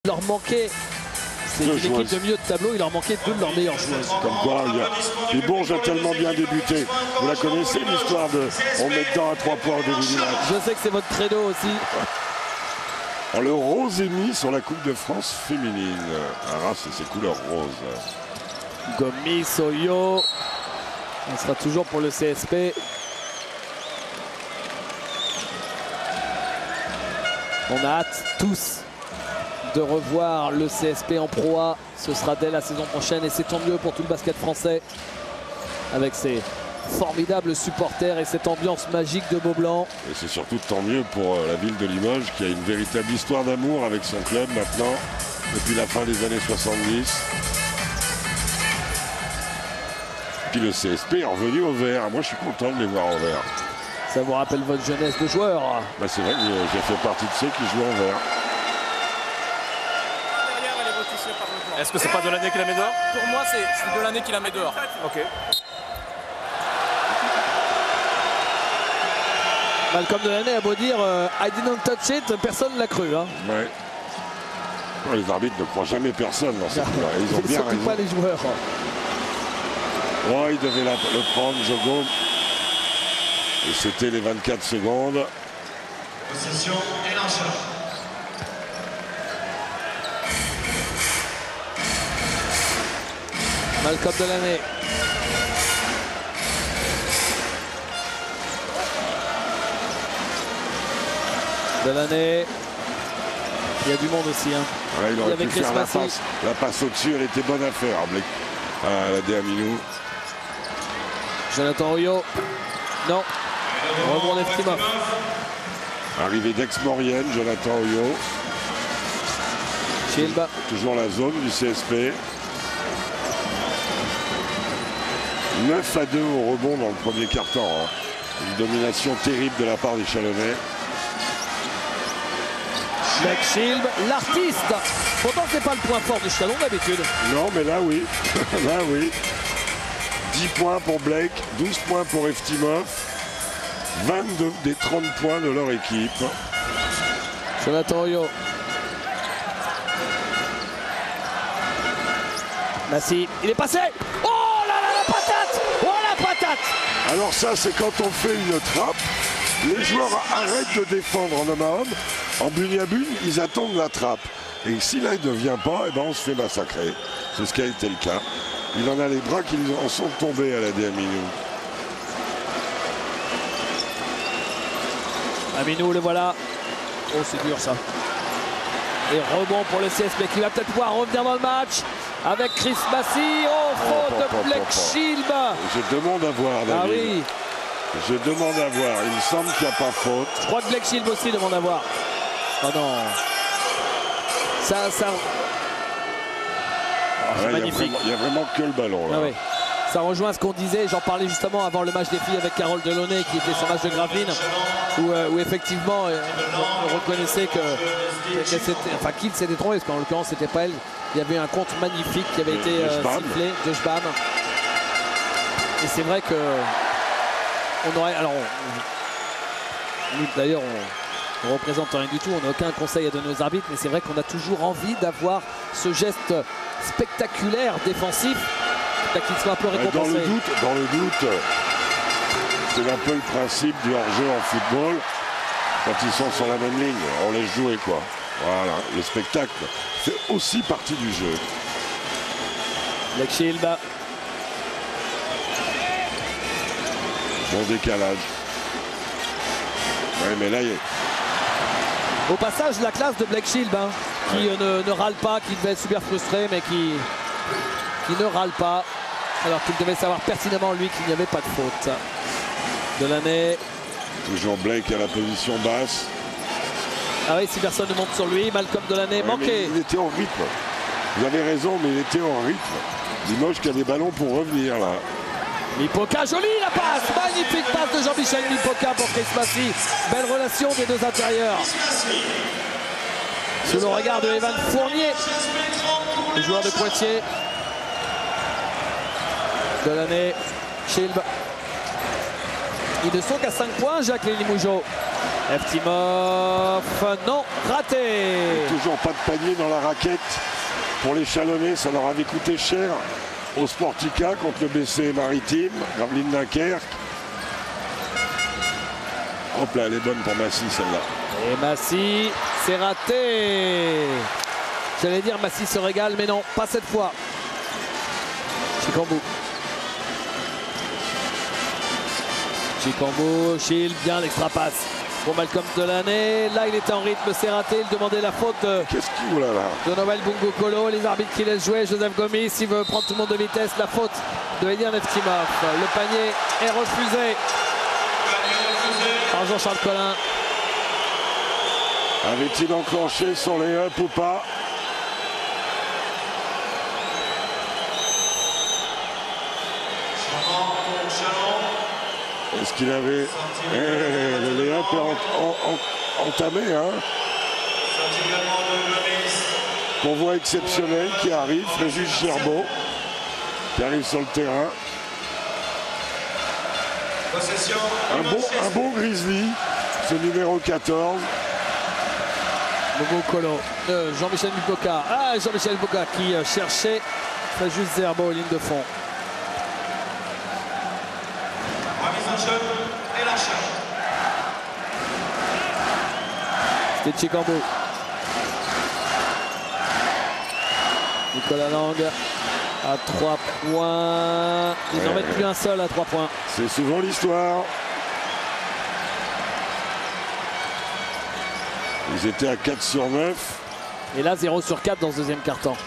leur manquait, c'est une équipe de milieu de tableau, il leur manquait deux de leurs meilleures joueuses. Comme quoi, les Bourges a tellement bien débuté. Vous la connaissez, l'histoire de on met dedans à 3 points au début du match. Je sais que c'est votre credo aussi. Alors, le rose est mis sur la Coupe de France féminine. Arras, c'est ses couleurs roses. Gomis, Soyo. On sera toujours pour le CSP. On a hâte tous de revoir le CSP en Pro A. Ce sera dès la saison prochaine et c'est tant mieux pour tout le basket français. Avec ses formidables supporters et cette ambiance magique de Beaublanc. Et c'est surtout tant mieux pour la ville de Limoges qui a une véritable histoire d'amour avec son club maintenant, depuis la fin des années 70. Puis le CSP est revenu au vert. Moi je suis content de les voir en vert. Ça vous rappelle votre jeunesse de joueur? Bah, c'est vrai que j'ai fait partie de ceux qui jouent en vert. Est-ce que c'est pas de l'année qu'il la met dehors? Pour moi, c'est de l'année qu'il la met dehors. Ok. Malcolm Delaney a beau dire I didn't touch it, personne ne l'a cru. Hein. Ouais. Les arbitres ne croient jamais personne dans cette coup-là. Ils ont bien surtout raison. pas les joueurs. Oh, ils devaient le prendre, Jogo. Et c'était les 24 secondes. Possession et l'enchaînement. Malcolm Delaney. Delaney. Il y a du monde aussi. Hein. Ouais, il aurait pu Chris faire la Massey. passe. La passe au-dessus, elle était bonne à faire. La Déaminou. Jonathan Oyo. Non. Rebond d'Eftimov. Arrivée d'Aix-Maurienne, Jonathan Oyo. Chilba. Toujours la zone du CSP. 9-2 au rebond dans le premier quart-temps. Hein. Une domination terrible de la part des Chalonnais. Blake Shield, l'artiste. Pourtant, c'est pas le point fort du Chalon d'habitude. Non, mais là, oui. Là, oui. 10 points pour Blake, 12 points pour Eftimov. 22 des 30 points de leur équipe. Jonathan Oyo. Massy, il est passé. Oh là là, la patate. Oh la patate. Alors ça, c'est quand on fait une trappe, les joueurs arrêtent de défendre en homme à homme. En bune à bune, ils attendent la trappe. Et si là, il ne vient pas, eh ben, on se fait massacrer. C'est ce qui a été le cas. Il en a les bras qui en sont tombés à la Déaminou. Aminou, le voilà. Oh, c'est dur ça. Et rebond pour le CSP qui va peut-être pouvoir revenir dans le match avec Chris Massy. Oh, faute de Blake Shield. Je demande à voir, David. Ah oui. Je demande à voir. Il me semble qu'il n'y a pas faute. Je crois que Blake Shield aussi demande à voir. Oh non. Ça. Oh, c'est magnifique. Il n'y a vraiment que le ballon là. Ah oui. Ça rejoint ce qu'on disait, j'en parlais justement avant le match des filles avec Carole Delaunay qui était sur match de Gravelines où effectivement on reconnaissait qu'il s'était trompé parce qu'en l'occurrence c'était pas elle. Il y avait un compte magnifique qui avait été sifflé de Jbam. Et c'est vrai que on aurait. Alors nous d'ailleurs on représente rien du tout, on n'a aucun conseil à donner aux arbitres, mais c'est vrai qu'on a toujours envie d'avoir ce geste spectaculaire défensif. Qu'il soit un peu récompensé. Dans le doute, c'est un peu le principe du hors-jeu en football. Quand ils sont sur la même ligne, on laisse jouer quoi. Voilà, le spectacle fait aussi partie du jeu. Blake Shield. Bon décalage. Ouais, mais là, Au passage, la classe de Blake Shield, hein, qui ne râle pas, qui devait être super frustré, mais qui ne râle pas. Alors qu'il devait savoir pertinemment, lui, qu'il n'y avait pas de faute. Delaney. Toujours Blake à la position basse. Ah oui, si personne ne monte sur lui, Malcolm Delaney manqué. Il était en rythme. Vous avez raison, mais il était en rythme. Limoges qui a des ballons pour revenir là. Mipoka, jolie la passe. Magnifique passe de Jean-Michel Mipoka pour Chris Massy. Belle relation des deux intérieurs. Sous le regard de Evan Fournier, le joueur de Poitiers. Delaney, Shield. Ils ne sont qu'à 5 points, Jacques Limougeau. Eftimov, non, raté. Toujours pas de panier dans la raquette pour les Chalonnais. Ça leur avait coûté cher au Sportica contre le BC Maritime, Gravelines Dunkerque. Hop là, elle est bonne pour Massy celle-là. Et Massy, c'est raté. J'allais dire Massy se régale, mais non, pas cette fois. Chikambu. Chikambu, Shield, bien l'extra passe pour Malcolm Delaney. Là, il était en rythme, c'est raté. Il demandait la faute Qu'est-ce qu'il là de Nobel Bungo Kolo. Les arbitres qui laissent jouer. Joseph Gomis, il veut prendre tout le monde de vitesse. La faute de Elian Eftimov. Le panier est refusé par Jean-Charles Collin. Avait-il enclenché son lay-up ou pas? Est-ce qu'il avait... le lay-up est entamé, hein? Convoi exceptionnel qui arrive, Fréjus Gerbeau qui arrive sur le terrain. Un bon Grizzly, ce numéro 14. Bungo Kolo, Jean-Michel Mipoka. Ah, Jean-Michel Mipoka qui cherchait Fréjus Gerbeau, ligne de fond. C'était Chikambu. Nicolas Lang à 3 points. Ils n'en mettent plus un seul à 3 points. C'est souvent l'histoire. Ils étaient à 4 sur 9. Et là, 0 sur 4 dans ce deuxième quart-temps.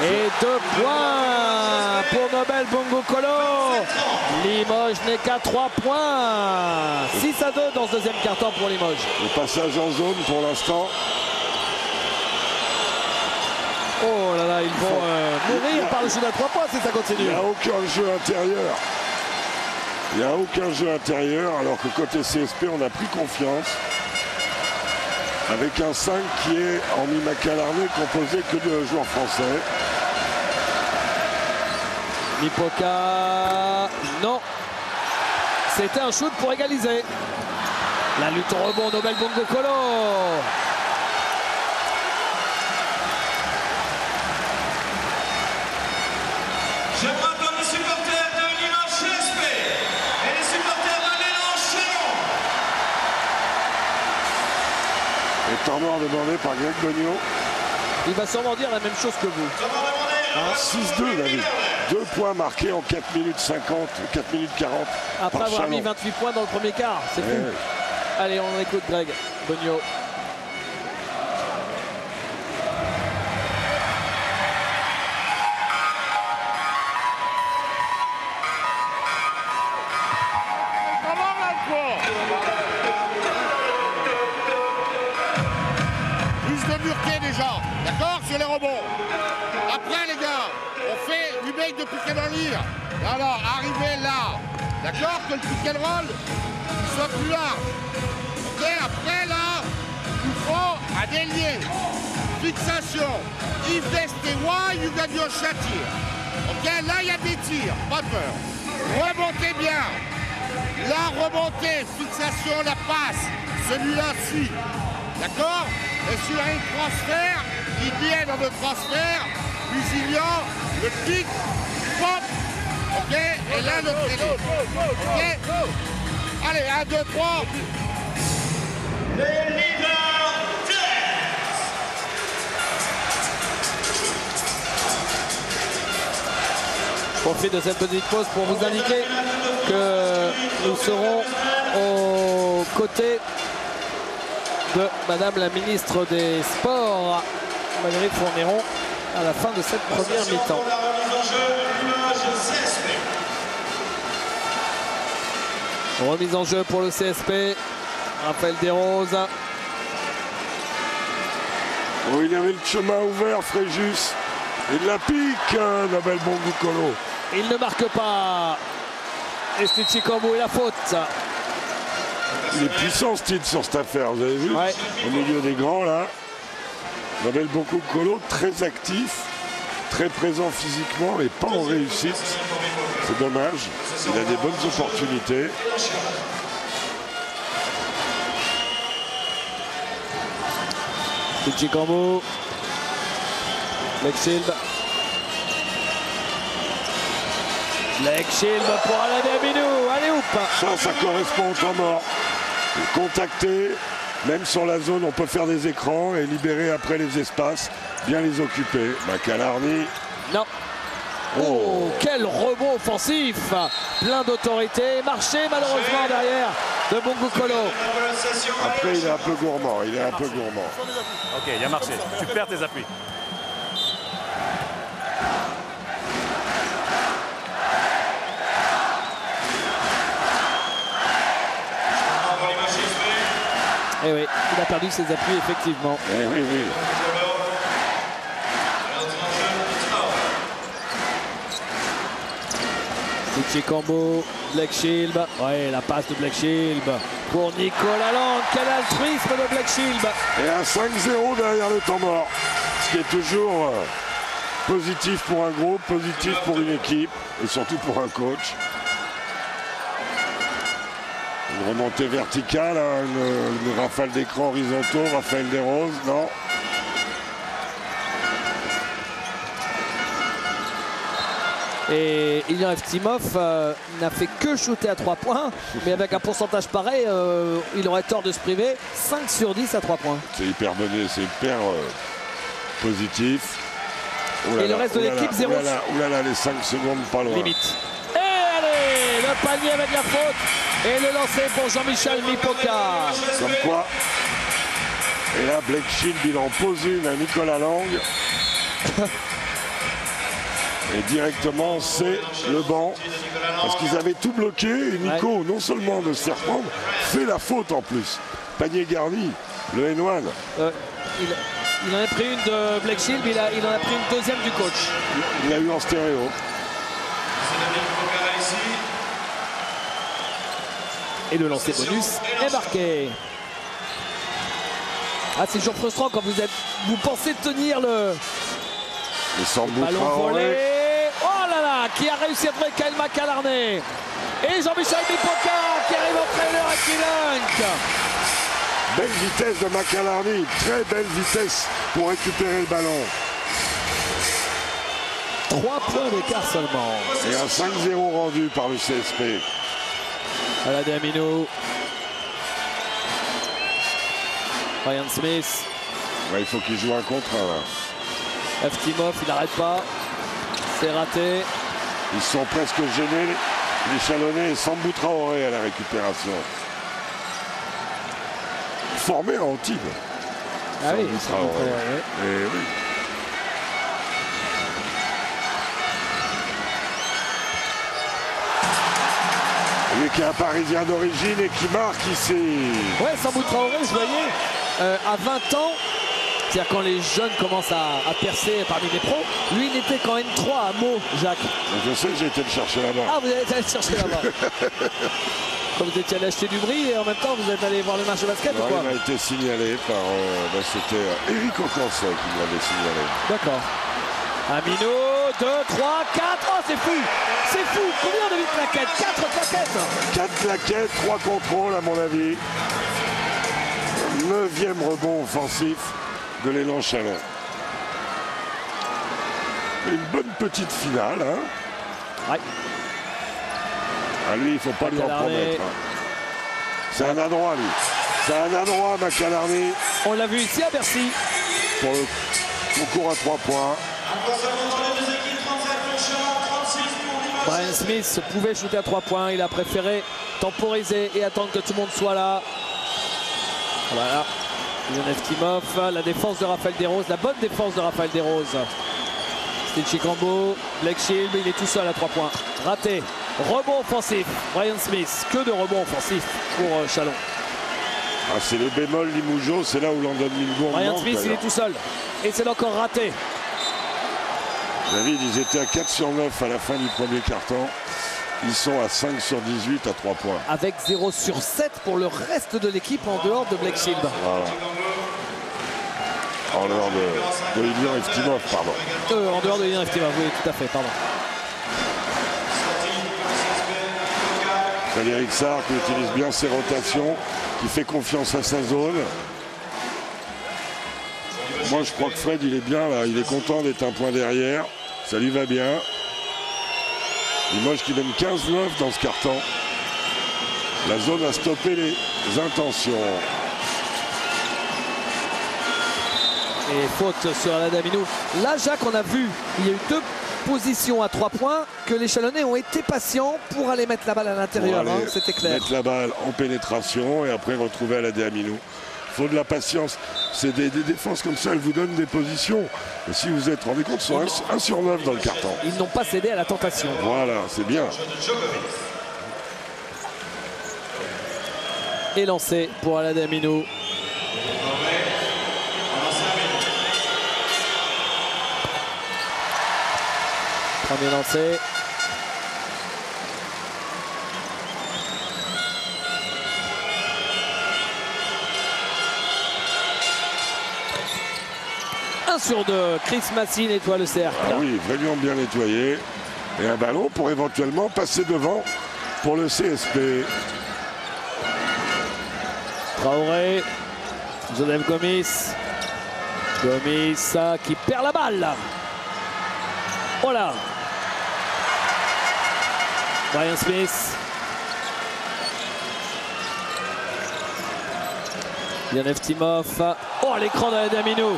Et 2 points pour Nobel Bungo Kolo. Limoges n'est qu'à 3 points. 6-2 dans ce deuxième quart-temps pour Limoges. Le passage en zone pour l'instant. Oh là là, ils vont mourir par le jeu à 3 points si ça continue. Il n'y a aucun jeu intérieur. Il n'y a aucun jeu intérieur, alors que côté CSP, on a pris confiance. Avec un 5 qui est en Mimacalarné composé que de joueurs français. Mipoka, non. C'était un shoot pour égaliser. La lutte au rebond, Nobel Bungo Kolo. Je m'appelle les supporters de Limoges CSP et les supporters de l'élan Chalon. Et temps mort demandé par Greg Bogno. Il va sûrement dire la même chose que vous. 6-2, David. 2 points marqués en 4 minutes 50, 4 minutes 40. Après avoir mis 28 points dans le premier quart, c'est fou. Allez, on écoute Greg Bogno. Plus de dureté déjà, d'accord, sur les rebonds. Après les gars, on fait du make de pick and roll. Alors, arrivez là, d'accord, que le pick and roll soit plus large. Ok, après là, il faut un délié. Fixation. If they stay wide, you got your shot here. Ok, là il y a des tirs, pas peur. Remontez bien. Là, remontez, fixation, la passe. Celui-là suit. D'accord? Et sur un transfert, il vient dans le transfert, Lusignan, le pic, pop, ok? Et là, le télé. Ok? Allez, 1, 2, 3. Les leaders Je profite de cette petite pause pour vous indiquer que nous serons aux côtés de Madame la ministre des Sports, Valérie Fourniron, à la fin de cette première mi-temps. Remise en jeu pour le CSP. Raphaël Desroses. Oh, il avait le chemin ouvert, Fréjus. Il la pique, Nobel Bungo Kolo. Il ne marque pas. Et c'est Chikambu et la faute. Il est puissant, Steve, sur cette affaire, vous avez vu? Ouais. Au milieu des grands, là. Nobel Bungo Kolo, très actif, très présent physiquement, mais pas en réussite. C'est dommage. Il a des bonnes opportunités. Petit combo. Black Shield. Black Shield pour Alain Daminou. Allez, oups. Ça correspond au temps mort. Contacter, même sur la zone, on peut faire des écrans et libérer après les espaces, bien les occuper. McAlarney. Non. Oh, quel rebond offensif. Plein d'autorité. Marché malheureusement derrière de Bongo Colo. Après, il est un peu gourmand. Il est un peu gourmand. Ok, il a marché. Tu perds tes appuis. Eh oui, il a perdu ses appuis effectivement. Eh oui, oui. Petit combo, Black Shield. Ouais, la passe de Black Shield pour Nicolas Lang. Quel altruisme de Black Shield. Et un 5-0 derrière le temps mort. Ce qui est toujours positif pour un groupe, positif pour une équipe et surtout pour un coach. Une remontée verticale, hein, une rafale d'écran horizontaux, Raphaël Desroses, non. Et Ilya Eftimov n'a fait que shooter à 3 points, mais avec un pourcentage pareil, il aurait tort de se priver. 5 sur 10 à 3 points. C'est hyper bonné, c'est hyper positif. Et le reste de l'équipe, 0. Oulala, les 5 secondes pas loin. Limite. Et allez, le panier avec la faute. Et le lancer pour Jean-Michel Mipoca. Comme quoi. Et là, Black Shield, il en pose une à Nicolas Lang. Et directement, c'est le banc. Parce qu'ils avaient tout bloqué. Et Nico, non seulement de se faire prendre, fait la faute en plus. Panier garni, le N1. Il en a pris une de Black Shield, mais il en a pris une deuxième du coach. Il a eu en stéréo. Et le lancer bonus est marqué. Ah, c'est toujours frustrant quand vous pensez tenir le ballon volé. Oh là là, qui a réussi à trouver Kyle McAlarney. Et Jean-Michel Mipoca qui arrive en trailer à Kilunk. Belle vitesse de McAlarney, très belle vitesse pour récupérer le ballon. 3 points d'écart seulement. Et un 5-0 rendu par le CSP. Alain Daminou. Ryan Smith. Ouais, il faut qu'il joue un contre un. Eftimov, il n'arrête pas. C'est raté. Ils sont presque gênés, les Chalonnais, sans Traoré à la récupération. Formé en team. Ah oui, Traoré. Et oui. Lui qui est un Parisien d'origine et qui marque ici. Ouais, Sambou Traoré, je voyais, à 20 ans, c'est-à-dire quand les jeunes commencent à percer parmi les pros, lui il était quand N3 à Meaux, Jacques. Je sais que j'ai été le chercher là-bas. Ah, vous êtes allé le chercher là-bas. Quand vous étiez allé acheter du bris et en même temps vous êtes allé voir le match de basket ou quoi? Il m'a été signalé par... c'était Eric Aucancet qui me l'avait signalé. D'accord. Amino, 2, 3, 4. Oh, c'est fou! C'est fou! Combien de claquettes? 4 claquettes! 4 claquettes, 3 contrôles à mon avis. 9e rebond offensif de l'élan Chalon. Une bonne petite finale. Hein. Ouais. À lui, il ne faut pas lui en promettre. Hein. C'est un adroit, lui. C'est un adroit, McAlarney. On l'a vu ici à Bercy. Pour le concours à 3 points. Brian Smith pouvait shooter à 3 points. Il a préféré temporiser et attendre que tout le monde soit là. Voilà. Ilya Eftimov, la défense de Raphaël Desroses, la bonne défense de Raphaël Desroses. Stitchy Cambo, Black Shield, il est tout seul à 3 points. Raté. Rebond offensif. Brian Smith, que de rebond offensif pour Chalon. Ah, c'est le bémol Limoujo, c'est là où Landon Milbourg Brian manque, Smith, il est tout seul. Et c'est encore raté. David, ils étaient à 4 sur 9 à la fin du premier quart-temps. Ils sont à 5 sur 18 à 3 points. Avec 0 sur 7 pour le reste de l'équipe en dehors de Black Shield. Voilà. En dehors de Ilya Eftimov, pardon. En dehors de Ilya Eftimov, oui, tout à fait, pardon. Frédéric Sarr qui utilise bien ses rotations, qui fait confiance à sa zone. Moi, je crois que Fred, il est bien là. Il est content d'être un point derrière. Ça lui va bien. Limoges qui donne 15-9 dans ce carton. La zone a stoppé les intentions. Et faute sur Aladaminou. Là, Jacques, on a vu, il y a eu 2 positions à 3 points que les Chalonnais ont été patients pour aller mettre la balle à l'intérieur. Hein, c'était clair. Mettre la balle en pénétration et après retrouver Aladaminou. Il faut de la patience. C'est des défenses comme ça, elles vous donnent des positions. Et si vous êtes rendu compte, ils sont 1 sur 9 dans le carton. Ils n'ont pas cédé à la tentation. Voilà, c'est bien. Et lancé pour Aladaminou. Premier lancé. Sur 2, Chris Massy nettoie le cercle. Ah oui, vraiment bien nettoyé. Et un ballon pour éventuellement passer devant pour le CSP. Traoré, Joseph Gomis. Gomis qui perd la balle. Voilà. Brian Smith. Yann Eftimov. Oh, l'écran d'Aladaminou.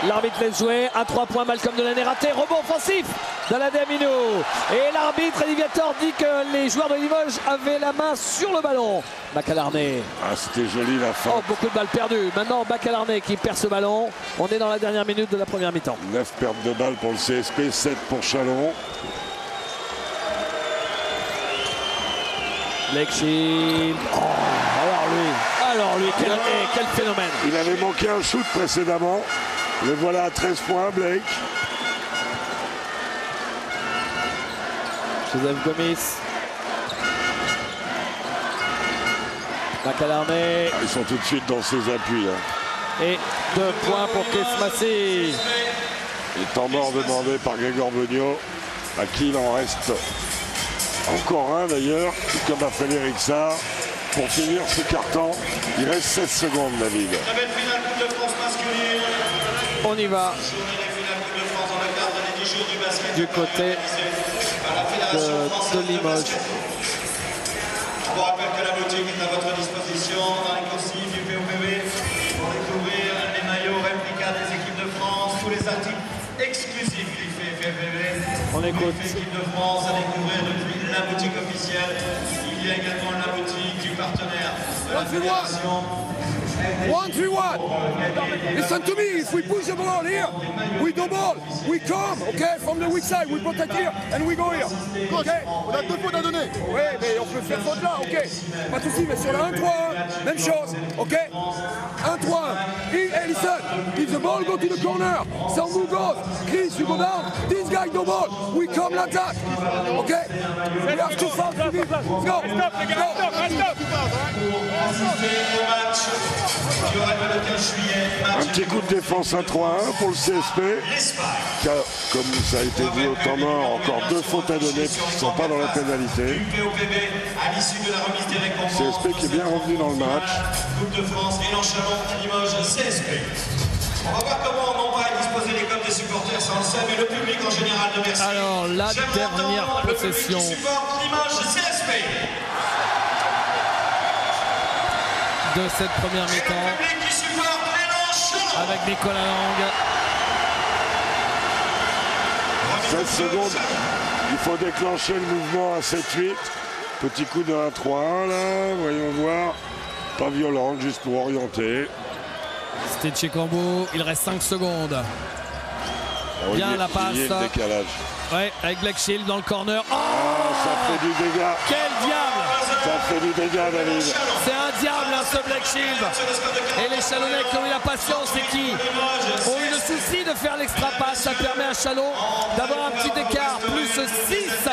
L'arbitre laisse jouer à 3 points. Malcolm Delaney raté. Rebond offensif d'Aladaminou. Et l'arbitre Aliviator dit que les joueurs de Limoges avaient la main sur le ballon. Bacalarné. Ah, c'était joli la fin. Oh, beaucoup de balles perdues. Maintenant, Bacalarné qui perd ce ballon. On est dans la dernière minute de la première mi-temps. 9 pertes de balles pour le CSP, 7 pour Chalon. Blake Shield. Oh, alors lui, quel phénomène. Il avait manqué un shoot précédemment. Le voilà à 13 points, Blake. Joseph Gomis. Bacalarné. Ils sont tout de suite dans ses appuis. Hein. Et 2 points pour Chris Massy. Et temps mort demandé par Gregor Beugnot, à qui il en reste encore un d'ailleurs, tout comme a fait Eric Sarr. Pour finir ce carton, il reste 16 secondes, David. On y va. Du côté de Limoges. Je vous rappelle que la boutique est à votre disposition dans les consignes du POPB pour découvrir les maillots réplicas des équipes de France, tous les articles exclusifs du POPB. On écoute. L'équipe de France à découvrir depuis la boutique officielle. Il y a également la boutique du partenaire de la fédération. 1-3-1. Listen to me. If we push the ball here, we double, we come, okay, from the weak side, we protect here and we go here. Okay. On a 2 fautes à donner. Oui, mais on peut faire faute là, ok. Pas de soucis, mais sur le 1-3-1, même chose, ok. 1-3-1. Hey, listen, if the ball go to the corner, Sambou goes, Chris, you go down, this guy double, we come l'attaque, ok. We have to foul to this. Let's go. Un petit coup de défense à 3-1 pour le CSP, qui a, comme ça a été dit au temps mort, encore 2 fautes à donner qui ne sont pas dans la pénalité. CSP qui est bien revenu dans le match. Coupe de France, Milan Chalon, Limoges, CSP. On va voir comment on va disposer les codes des supporters, ça on le sait, mais le public en général de Bercy. Alors la dernière possession. De cette première mi-temps avec Nicolas Lang. 16 secondes, il faut déclencher le mouvement à 7-8. Petit coup de 1-3-1 là, voyons voir. Pas violent, juste pour orienter. C'était Chekambo, il reste 5 secondes. Bien la passe. Il y a le décalage. Ouais, avec Black Shield dans le corner. Oh, ça fait du dégât. Quel diable! Ça fait du dégât, David. C'est un diable, hein, ce Black Shield. Et les Chalonnais qui ont eu la patience et qui ont eu le souci de faire l'extra passe, ça permet à Chalon d'avoir un petit écart, plus 6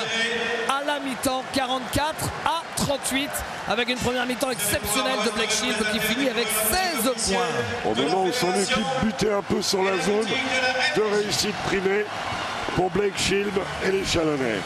à la mi-temps, 44 à 38, avec une première mi-temps exceptionnelle de Black Shield qui finit avec 16 points. Au moment où son équipe butait un peu sur la zone, 2 réussites primées pour Blake Shield et les Chalonnais.